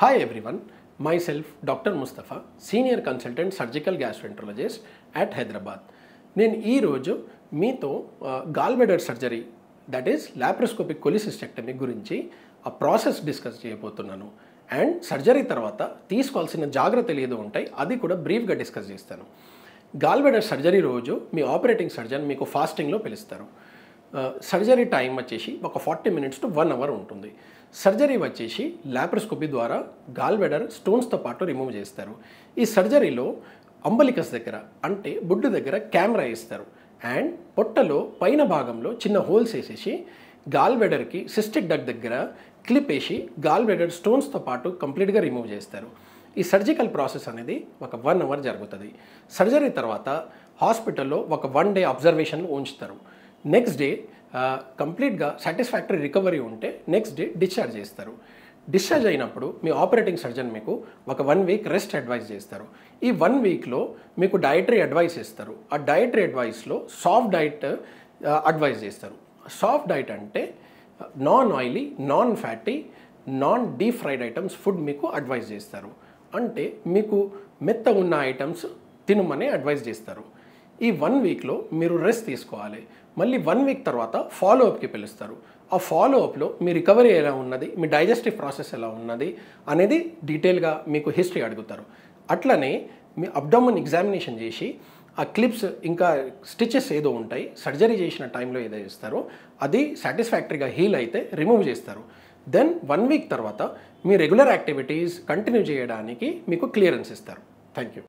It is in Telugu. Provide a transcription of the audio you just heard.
Hi everyone, myself Dr. Mustafa, Senior Consultant Surgical Gastroenterologist at Hyderabad. నేను ఈరోజు మీతో gallbladder surgery that is laparoscopic cholecystectomy గురించి ఆ ప్రాసెస్ డిస్కస్ చేయబోతున్నాను. అండ్ సర్జరీ తర్వాత తీసుకోవాల్సిన జాగ్రత్తలు ఏదో ఉంటాయి అది కూడా బ్రీఫ్గా డిస్కస్ చేస్తాను. గాల్బ్లాడర్ సర్జరీ రోజు మీ ఆపరేటింగ్ సర్జన్ మీకు ఫాస్టింగ్లో పిలుస్తారు. సర్జరీ టైం వచ్చేసి ఒక 40 minutes to 1 hour ఉంటుంది. సర్జరీ వచ్చేసి లాప్రోస్కోపీ ద్వారా గాల్బ్లాడర్ స్టోన్స్తో పాటు రిమూవ్ చేస్తారు. ఈ సర్జరీలో అంబలికస్ దగ్గర అంటే బొడ్డు దగ్గర కెమెరా వేస్తారు అండ్ పొట్టలో పైన భాగంలో చిన్న హోల్స్ వేసేసి గాల్బ్లాడర్కి సిస్టిక్ డక్ట్ దగ్గర క్లిప్ వేసి గాల్బ్లాడర్ స్టోన్స్తో పాటు కంప్లీట్గా రిమూవ్ చేస్తారు. ఈ సర్జికల్ ప్రాసెస్ అనేది ఒక 1 hour జరుగుతుంది. సర్జరీ తర్వాత హాస్పిటల్లో ఒక 1 day అబ్జర్వేషన్లో ఉంచుతారు. నెక్స్ట్ డే కంప్లీట్గా సాటిస్ఫాక్టరీ రికవరీ ఉంటే నెక్స్ట్ డే డిశ్చార్జ్ చేస్తారు. డిశ్చార్జ్ అయినప్పుడు మీ ఆపరేటింగ్ సర్జన్ మీకు ఒక 1 week రెస్ట్ అడ్వైస్ చేస్తారు. ఈ 1 weekలో మీకు డైటరీ అడ్వైస్ ఇస్తారు. ఆ డైటరీ అడ్వైస్లో సాఫ్ట్ డైట్ అడ్వైస్ చేస్తారు. సాఫ్ట్ డైట్ అంటే non oily, non fatty, non deep fried items food మీకు అడ్వైస్ చేస్తారు. అంటే మీకు మెత్త ఉన్న ఐటమ్స్ తినమని అడ్వైస్ చేస్తారు. ఈ 1 weekలో మీరు రెస్ట్ తీసుకోవాలి. మళ్ళీ 1 week తర్వాత ఫాలోఅప్కి పిలుస్తారు. ఆ ఫాలోఅప్లో మీ రికవరీ ఎలా ఉన్నది, మీ డైజెస్టివ్ ప్రాసెస్ ఎలా ఉన్నది అనేది డీటెయిల్గా మీకు హిస్టరీ అడుగుతారు. అట్లనే మీ అబ్డామిన్ ఎగ్జామినేషన్ చేసి ఆ క్లిప్స్ ఇంకా స్టిచెస్ ఏదో ఉంటాయి సర్జరీ చేసిన టైంలో ఏదో చేస్తారో అది సాటిస్ఫాక్టరీగా హీల్ అయితే రిమూవ్ చేస్తారు. దెన్ 1 week తర్వాత మీ రెగ్యులర్ యాక్టివిటీస్ కంటిన్యూ చేయడానికి మీకు క్లియరెన్స్ ఇస్తారు. Thank you.